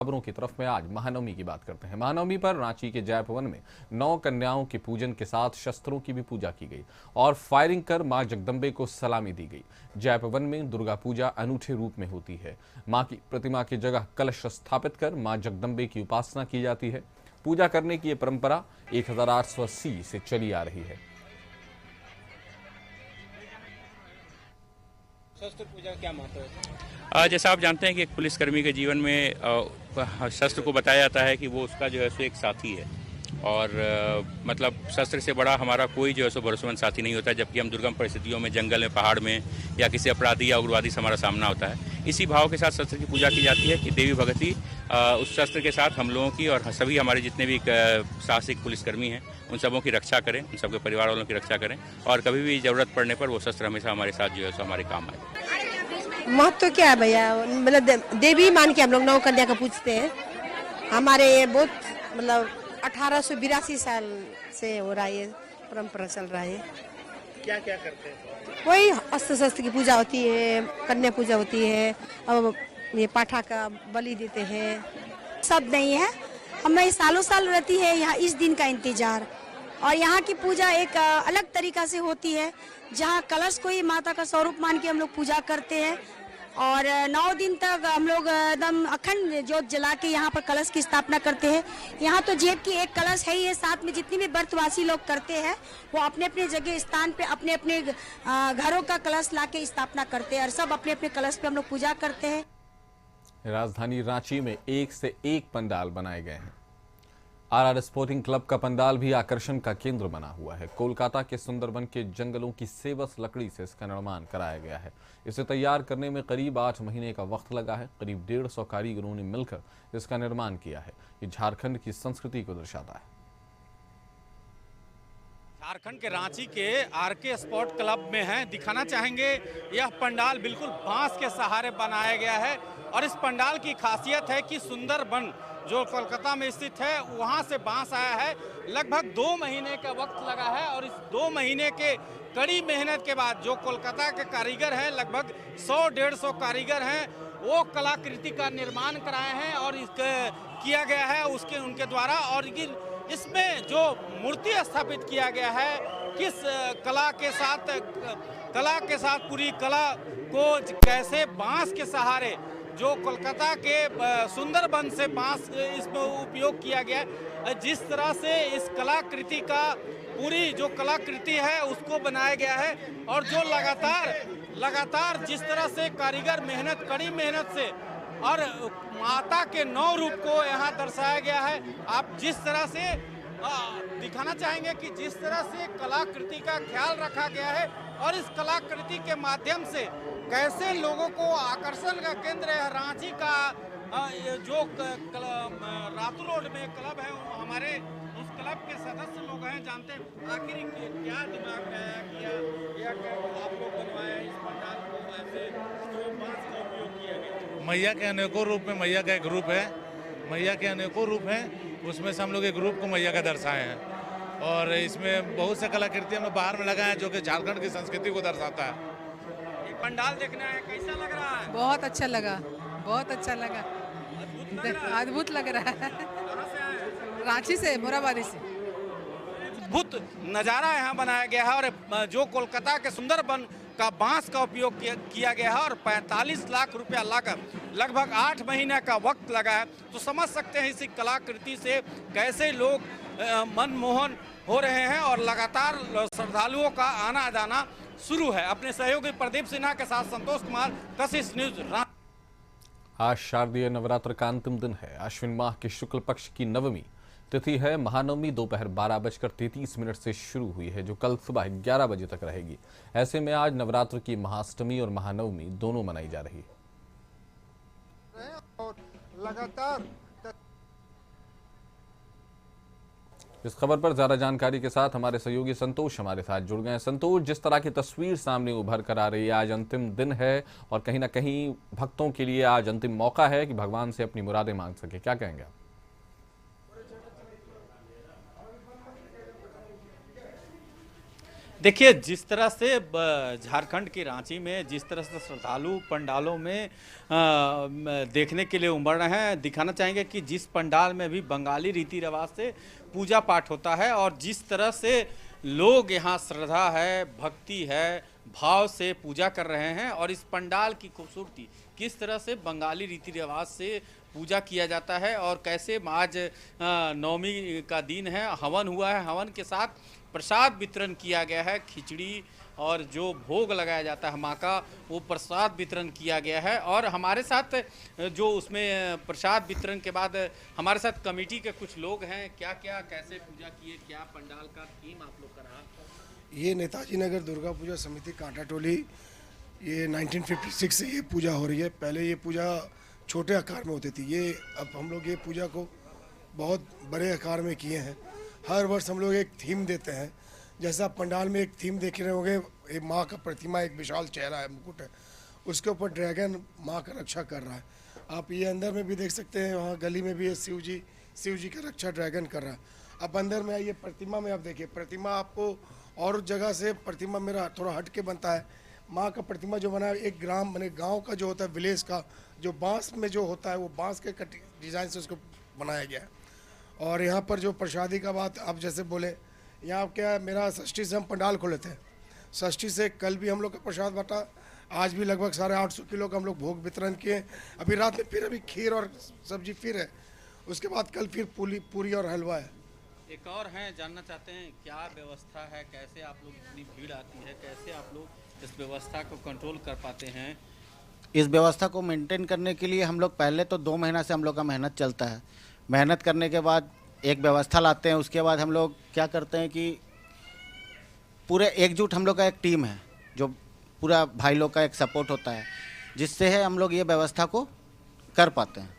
खबरों की तरफ में आज महानवमी की बात करते हैं। महानवमी पर रांची के जय भवन में 9 कन्याओं के पूजन के साथ शस्त्रों की भी पूजा की गई और फायरिंग कर मां जगदम्बे को सलामी दी गई। जय भवन में दुर्गा पूजा अनूठे रूप में होती है। मां की प्रतिमा की जगह कलश स्थापित कर मां जगदम्बे की उपासना की जाती है। पूजा करने की यह परंपरा 1880 से चली आ रही है। शस्त्र पूजा क्या महत्व है? जैसा आप जानते हैं कि एक पुलिसकर्मी के जीवन में शस्त्र को बताया जाता है कि वो उसका जो है सो एक साथी है और मतलब शस्त्र से बड़ा हमारा कोई जो है सो भरोसेमंद साथी नहीं होता, जबकि हम दुर्गम परिस्थितियों में, जंगल में, पहाड़ में या किसी अपराधी या उग्रवादी से हमारा सामना होता है। इसी भाव के साथ शस्त्र की पूजा की जाती है कि देवी भगवती उस शस्त्र के साथ हम लोगों की और सभी हमारे जितने भी साहसिक पुलिसकर्मी हैं उन सबों की रक्षा करें, उन सबके परिवार वालों की रक्षा करें और कभी भी ज़रूरत पड़ने पर वो शस्त्र हमेशा हमारे साथ जो है सो हमारे काम आए। महत्व क्या है भैया? मतलब देवी मान के हम लोग 9 कन्या को पूछते हैं। हमारे ये बहुत मतलब 1882 साल से हो रहा है, ये परंपरा चल रहा है। क्या क्या करते हैं? वही अस्त्र शस्त्र की पूजा होती है, कन्या पूजा होती है, अब ये पाठा का बलि देते हैं। सब नहीं है, हमें सालों साल रहती है यहाँ इस दिन का इंतजार। और यहाँ की पूजा एक अलग तरीका से होती है, जहाँ कलश को ही माता का स्वरूप मान के हम लोग पूजा करते हैं और 9 दिन तक हम लोग एकदम अखंड ज्योत जला के यहाँ पर कलश की स्थापना करते हैं। यहाँ तो जेब की एक कलश है ही है, साथ में जितने भी व्रतवासी लोग करते हैं वो अपने अपने जगह स्थान पे अपने अपने घरों का कलश ला के स्थापना करते हैं और सब अपने अपने कलश पे हम लोग पूजा करते हैं। राजधानी रांची में एक से एक पंडाल बनाए गए हैं। आरआर स्पोर्टिंग क्लब का पंडाल भी आकर्षण का केंद्र बना हुआ है। कोलकाता के सुंदरबन के जंगलों की सेवस लकड़ी से इसका निर्माण कराया गया है। इसे तैयार करने में करीब 8 महीने का वक्त लगा है। करीब 150 कारीगरों ने मिलकर इसका निर्माण किया है। ये झारखंड की संस्कृति को दर्शाता है। झारखंड के रांची के आरके स्पोर्ट क्लब में हैं, दिखाना चाहेंगे यह पंडाल बिल्कुल बांस के सहारे बनाया गया है और इस पंडाल की खासियत है कि सुंदरबन जो कोलकाता में स्थित है वहां से बांस आया है। लगभग 2 महीने का वक्त लगा है और इस 2 महीने के कड़ी मेहनत के बाद जो कोलकाता के कारीगर हैं, लगभग 100-150 कारीगर हैं, वो कलाकृति का निर्माण कराए हैं और किया गया है उनके द्वारा। और इसमें जो मूर्ति स्थापित किया गया है, किस कला के साथ पूरी कला को कैसे बांस के सहारे जो कोलकाता के सुंदरबन से बांस इसमें उपयोग किया गया है, जिस तरह से इस कलाकृति का पूरी जो कलाकृति है उसको बनाया गया है और जो लगातार जिस तरह से कारीगर कड़ी मेहनत से और माता के 9 रूप को यहाँ दर्शाया गया है। आप जिस तरह से दिखाना चाहेंगे कि जिस तरह से कलाकृति का ख्याल रखा गया है और इस कलाकृति के माध्यम से कैसे लोगों को आकर्षण का केंद्र है। रांची का जो रातू रोड में क्लब है, हमारे उस क्लब के सदस्य लोग हैं, जानते हैं आखिर क्या दिमाग में आया किया या आप लोग बनवाया इस पंडाल को, ऐसे जो बांस का उपयोग किया गया। मैया के अनेकों रूप में मैया का एक रूप है, मैया के अनेकों रूप हैं, उसमें से हम लोग एक रूप को मैया का दर्शाए हैं और इसमें बहुत से कलाकृति हम लोग बाहर में लगाए हैं जो कि झारखंड की संस्कृति को दर्शाता है। ये पंडाल देखना है, कैसा लग रहा है? बहुत अच्छा लगा, बहुत अच्छा लगा, अद्भुत लग रहा है। कहाँ से आए हैं? रांची से, मोराबादी से। अद्भुत नज़ारा यहाँ बनाया गया है और जो कोलकाता के सुंदरबन का बांस का उपयोग किया गया है और 45 लाख रुपया लागत, लगभग 8 महीने का वक्त लगा है। तो समझ सकते हैं इसी कलाकृति से कैसे लोग मनमोहन हो रहे हैं और लगातार श्रद्धालुओं का आना जाना शुरू है। अपने सहयोगी प्रदीप सिन्हा के साथ संतोष कुमार, कशिश न्यूज। आज शारदीय नवरात्र का अंतिम दिन है। अश्विन माह के शुक्ल पक्ष की नवमी तिथि है। महानवमी दोपहर 12:33 से शुरू हुई है, जो कल सुबह 11 बजे तक रहेगी। ऐसे में आज नवरात्र की महाअष्टमी और महानवमी दोनों मनाई जा रही है। और लगातार इस खबर पर ज्यादा जानकारी के साथ हमारे सहयोगी संतोष हमारे साथ जुड़ गए हैं। संतोष, जिस तरह की तस्वीर सामने उभर कर आ रही है, आज अंतिम दिन है और कहीं ना कहीं भक्तों के लिए आज अंतिम मौका है कि भगवान से अपनी मुरादें मांग सके, क्या कहेंगे आप? देखिए, जिस तरह से झारखंड की रांची में जिस तरह से श्रद्धालु पंडालों में देखने के लिए उमड़ रहे हैं, दिखाना चाहेंगे कि जिस पंडाल में भी बंगाली रीति रिवाज से पूजा पाठ होता है और जिस तरह से लोग यहाँ श्रद्धा है, भक्ति है, भाव से पूजा कर रहे हैं और इस पंडाल की खूबसूरती किस तरह से बंगाली रीति रिवाज से पूजा किया जाता है और कैसे आज नवमी का दिन है, हवन हुआ है, हवन के साथ प्रसाद वितरण किया गया है, खिचड़ी और जो भोग लगाया जाता है माँ का वो प्रसाद वितरण किया गया है। और हमारे साथ जो उसमें प्रसाद वितरण के बाद हमारे साथ कमेटी के कुछ लोग हैं, क्या क्या कैसे पूजा किए, क्या पंडाल का थीम आप लोग का रहा? ये नेताजी नगर दुर्गा पूजा समिति कांटा टोली, ये 1956 से ये पूजा हो रही है। पहले ये पूजा छोटे आकार में होती थी, ये अब हम लोग ये पूजा को बहुत बड़े आकार में किए हैं। हर वर्ष हम लोग एक थीम देते हैं, जैसा पंडाल में एक थीम देख रहे होंगे, एक माँ का प्रतिमा, एक विशाल चेहरा है, मुकुट है, उसके ऊपर ड्रैगन माँ का रक्षा कर रहा है। आप ये अंदर में भी देख सकते हैं, वहाँ गली में भी है शिव जी का रक्षा ड्रैगन कर रहा है। अब अंदर में आइए, प्रतिमा में आप देखिए, प्रतिमा आपको और जगह से प्रतिमा मेरा थोड़ा हट के बनता है। माँ का प्रतिमा जो बना है एक ग्राम मैंने गांव का जो होता है, विलेज का जो बांस में जो होता है, वो बांस के डिज़ाइन से उसको बनाया गया है। और यहाँ पर जो प्रसादी का बात आप जैसे बोले, यहाँ क्या है, मेरा षष्ठी से हम पंडाल खोले थे, षष्ठी से कल भी हम लोग का प्रसाद बांटा, आज भी लगभग 850 किलो का हम लोग भोग वितरण किए। अभी रात में फिर अभी खीर और सब्जी फिर है, उसके बाद कल फिर पूरी और हलवा है। एक और हैं, जानना चाहते हैं क्या व्यवस्था है, कैसे आप लोग, इतनी भीड़ आती है, कैसे आप लोग इस व्यवस्था को कंट्रोल कर पाते हैं? इस व्यवस्था को मेंटेन करने के लिए हम लोग पहले तो 2 महीना से हम लोग का मेहनत चलता है। मेहनत करने के बाद एक व्यवस्था लाते हैं, उसके बाद हम लोग क्या करते हैं कि पूरे एकजुट हम लोग का एक टीम है, जो पूरा भाई लोग का एक सपोर्ट होता है, जिससे है हम लोग ये व्यवस्था को कर पाते हैं।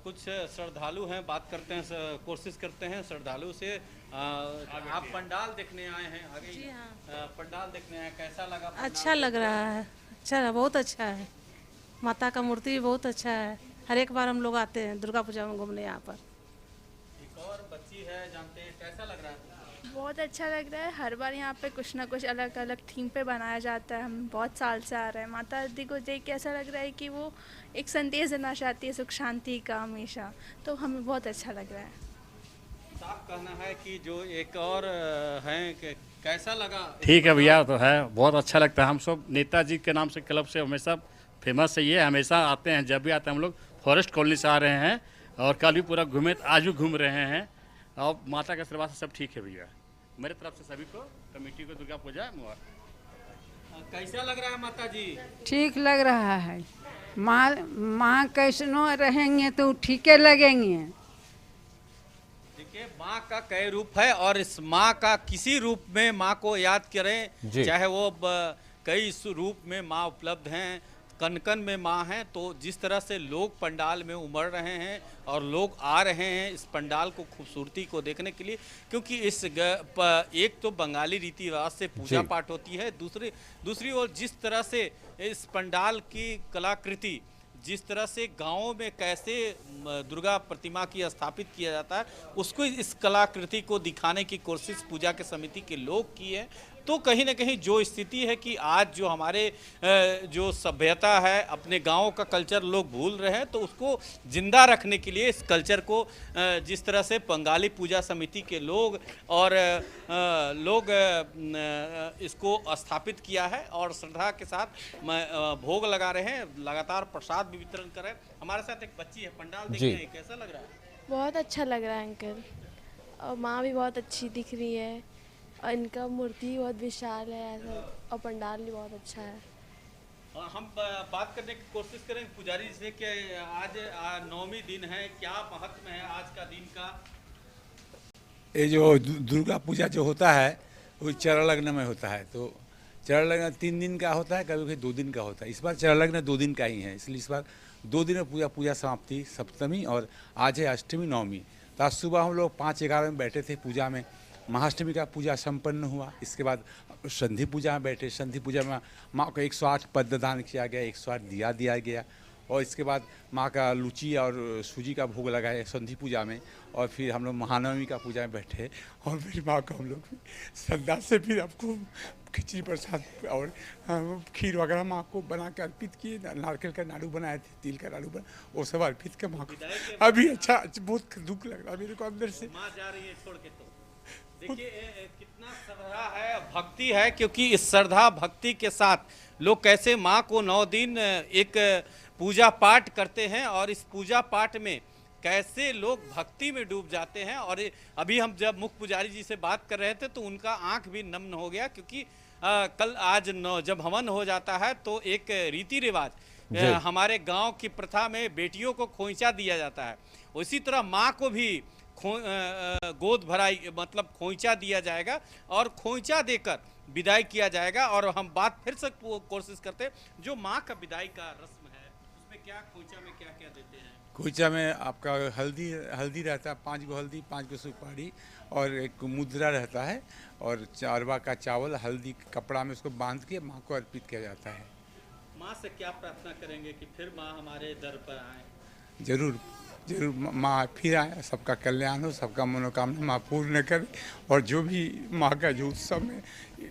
कुछ श्रद्धालु हैं, बात करते हैं, कोशिश करते हैं श्रद्धालु से। आप पंडाल देखने आए हैं, आगे जी हाँ। पंडाल देखने आए, कैसा लगा? अच्छा लग रहा है, अच्छा, बहुत अच्छा है। माता का मूर्ति भी बहुत अच्छा है। हर एक बार हम लोग आते हैं दुर्गा पूजा में घूमने यहाँ पर। एक और बच्ची है, जानते हैं, कैसा लग रहा है? बहुत अच्छा लग रहा है। हर बार यहाँ पे कुछ ना कुछ अलग अलग थीम पे बनाया जाता है। हम बहुत साल से आ रहे हैं। माता दी को देख के ऐसा लग रहा है कि वो एक संदेश देना चाहती है सुख शांति का हमेशा, तो हमें बहुत अच्छा लग रहा है। साफ कहना है कि जो एक और हैं, कैसा लगा? ठीक है भैया, तो है बहुत अच्छा लगता है। हम सब नेताजी के नाम से क्लब से हमेशा फेमस है, ये हमेशा आते हैं, जब भी आते हैं हम लोग फॉरेस्ट कॉलोनी से आ रहे हैं और कल भी पूरा घूमे, आज भी घूम रहे हैं और माता के आशीर्वाद से सब ठीक है भैया। मेरे तरफ से सभी को, कमेटी को दुर्गा पूजा मुबारक। कैसा लग रहा है माता जी? ठीक लग रहा है। माँ कैसनो रहेंगे तो ठीके लगेंगे। देखिए, माँ का कई रूप है और इस माँ का किसी रूप में माँ को याद करें, चाहे वो कई रूप में माँ उपलब्ध हैं, कनकन में माँ हैं, तो जिस तरह से लोग पंडाल में उमड़ रहे हैं और लोग आ रहे हैं इस पंडाल को खूबसूरती को देखने के लिए, क्योंकि इस एक तो बंगाली रीति रिवाज से पूजा पाठ होती है, दूसरी ओर जिस तरह से इस पंडाल की कलाकृति, जिस तरह से गाँवों में कैसे दुर्गा प्रतिमा की स्थापित किया जाता है, उसको इस कलाकृति को दिखाने की कोशिश पूजा के समिति के लोग की है। तो कहीं ना कहीं जो स्थिति है कि आज जो हमारे जो सभ्यता है, अपने गाँव का कल्चर लोग भूल रहे हैं, तो उसको जिंदा रखने के लिए इस कल्चर को जिस तरह से बंगाली पूजा समिति के लोग और लोग इसको स्थापित किया है और श्रद्धा के साथ भोग लगा रहे हैं, लगातार प्रसाद भी वितरण कर रहे हैं। हमारे साथ एक बच्ची है, पंडाल देखने आई, कैसा लग रहा है? बहुत अच्छा लग रहा है अंकल, और माँ भी बहुत अच्छी दिख रही है और इनका मूर्ति बहुत विशाल है ऐसा, और पंडाल भी बहुत अच्छा है। हम बात करने की कोशिश करें पुजारी से कि आज नवमी दिन है, क्या महत्व है आज का दिन का? ये जो दुर्गा पूजा जो होता है वो चरण लग्न में होता है, तो चरण लग्न 3 दिन का होता है, कभी कभी 2 दिन का होता है। इस बार चरण लग्न 2 दिन का ही है, इसलिए इस बार 2 दिन में पूजा समाप्ति सप्तमी और आज है अष्टमी नवमी। तो आज सुबह हम लोग 5-11 में बैठे थे पूजा में, महाअष्टमी का पूजा संपन्न हुआ। इसके बाद संधि पूजा में बैठे, संधि पूजा में माँ को 108 पद्मदान किया गया, 108 दिया गया। और इसके बाद माँ का लूची और सूजी का भोग लगाए संधि पूजा में, और फिर हम लोग महानवमी का पूजा में बैठे और फिर माँ को हम लोग श्रद्धा से फिर आपको खिचड़ी प्रसाद और खीर वगैरह माँ को बना के अर्पित किए। नारकेल का लाडू बनाए थे, तिल का लाडू बना, वो सब अर्पित के माँ को। अभी अच्छा बहुत दुख लग रहा है मेरे को अंदर से। माँ जा रही है छोड़ के, तो देखिए कितना श्रद्धा है, भक्ति है, क्योंकि इस श्रद्धा भक्ति के साथ लोग कैसे माँ को 9 दिन एक पूजा पाठ करते हैं और इस पूजा पाठ में कैसे लोग भक्ति में डूब जाते हैं। और अभी हम जब मुख्य पुजारी जी से बात कर रहे थे तो उनका आंख भी नम हो गया, क्योंकि कल आज जब हवन हो जाता है तो एक रीति रिवाज हमारे गांव की प्रथा में बेटियों को खोइंचा दिया जाता है, उसी तरह माँ को भी गोद भराई मतलब खोइंचा दिया जाएगा और खोइंचा देकर विदाई किया जाएगा। और हम बात फिर से कोशिश करते हैं, जो माँ का विदाई का रस्म है उसमें क्या खोइंचा में क्या क्या देते हैं? खोइंचा में आपका हल्दी रहता है, 5 गो हल्दी, 5 गो सुपारी और एक मुद्रा रहता है, और अरवा का चावल हल्दी कपड़ा में उसको बांध के माँ को अर्पित किया जाता है। माँ से क्या प्रार्थना करेंगे कि फिर माँ हमारे दर पर आए? जरूर जरूर माँ फिर आए, सबका कल्याण हो, सबका मनोकामना माँ पूर्ण करे, और जो भी माँ का जो उत्सव में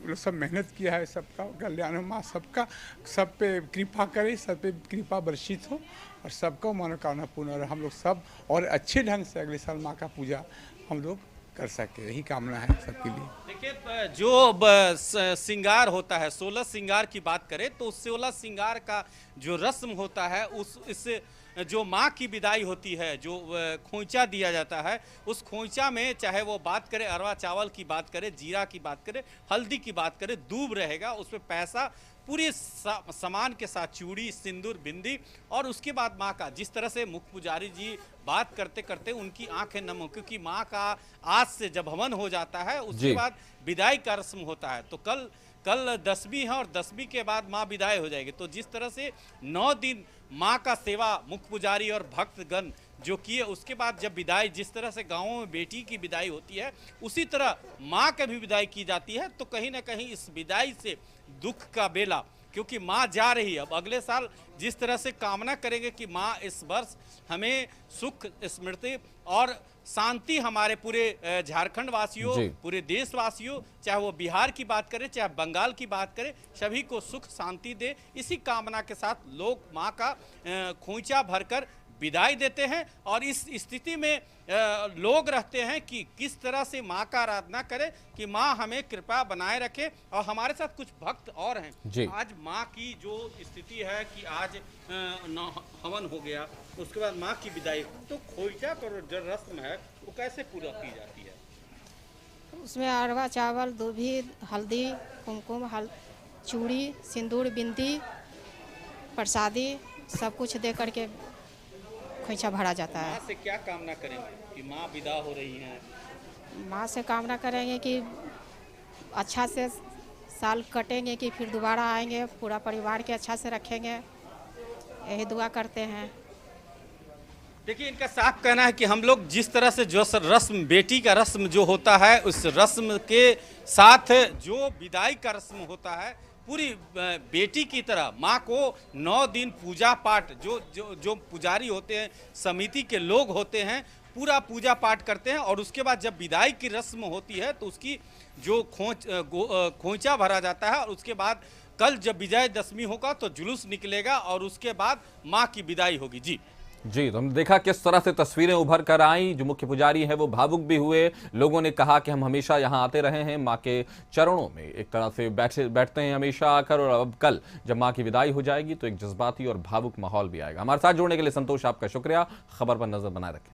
लोग सब मेहनत किया है सबका कल्याण हो, माँ सबका सब पे कृपा करे, सब पे कृपा वर्षित हो और सबका मनोकामना पूर्ण, और हम लोग सब और अच्छे ढंग से अगले साल माँ का पूजा हम लोग कर सके, यही कामना है सबके लिए। देखिए जो श्रृंगार होता है, 16 श्रृंगार की बात करें तो 16 श्रृंगार का जो रस्म होता है इस जो माँ की विदाई होती है, जो खोइंचा दिया जाता है, उस खोइंचा में चाहे वो बात करें अरवा चावल की बात करें, जीरा की बात करें, हल्दी की बात करें, दूब रहेगा, उसमें पैसा पूरे सामान के साथ, चूड़ी, सिंदूर, बिंदी, और उसके बाद माँ का जिस तरह से मुख्य पुजारी जी बात करते करते उनकी आंखें नम हो, क्योंकि माँ का आज से जब हवन हो जाता है उसके बाद विदाई का रस्म होता है। तो कल 10वीं है और 10वीं के बाद माँ विदाई हो जाएगी। तो जिस तरह से 9 दिन माँ का सेवा मुख्य पुजारी और भक्तगण जो किए, उसके बाद जब विदाई, जिस तरह से गाँवों में बेटी की विदाई होती है उसी तरह माँ की भी विदाई की जाती है। तो कहीं ना कहीं इस विदाई से दुख का बेला, क्योंकि माँ जा रही है। अब अगले साल जिस तरह से कामना करेंगे कि माँ इस वर्ष हमें सुख, स्मृति और शांति हमारे पूरे झारखंड वासियों, पूरे देशवासियों, चाहे वो बिहार की बात करें चाहे बंगाल की बात करें, सभी को सुख शांति दे, इसी कामना के साथ लोग माँ का खोइंचा भरकर विदाई देते हैं। और इस स्थिति में लोग रहते हैं कि किस तरह से माँ का आराधना करें कि माँ हमें कृपा बनाए रखे। और हमारे साथ कुछ भक्त और हैं। आज माँ की जो स्थिति है कि आज हवन हो गया, उसके बाद माँ की विदाई, तो खोइंचा का जो रस्म है वो कैसे पूरा की जाती है? उसमें अरवा चावल, दूभी, हल्दी, कुमकुम, चूड़ी, सिंदूर, बिंदी, प्रसादी सब कुछ दे करके खोइंचा भरा जाता है। माँ से क्या कामना करेंगे कि माँ विदा हो रही हैं? माँ से कामना करेंगे कि अच्छा से साल कटेंगे, कि फिर दोबारा आएंगे, पूरा परिवार के अच्छा से रखेंगे, यही दुआ करते हैं। देखिए इनका साफ कहना है कि हम लोग जिस तरह से जो रस्म, बेटी का रस्म जो होता है, उस रस्म के साथ जो विदाई का रस्म होता है, पूरी बेटी की तरह माँ को 9 दिन पूजा पाठ, जो पुजारी होते हैं, समिति के लोग होते हैं, पूरा पूजा पाठ करते हैं। और उसके बाद जब विदाई की रस्म होती है तो उसकी जो खोइंचा भरा जाता है, और उसके बाद कल जब विजयदशमी होगा तो जुलूस निकलेगा और उसके बाद माँ की विदाई होगी। जी तो हमने देखा किस तरह से तस्वीरें उभर कर आई। जो मुख्य पुजारी है वो भावुक भी हुए। लोगों ने कहा कि हम हमेशा यहाँ आते रहे हैं, माँ के चरणों में एक तरह से बैठते हैं हमेशा आकर, और अब कल जब माँ की विदाई हो जाएगी तो एक जज्बाती और भावुक माहौल भी आएगा। हमारे साथ जुड़ने के लिए संतोष, आपका शुक्रिया। खबर पर नजर बनाए रखें।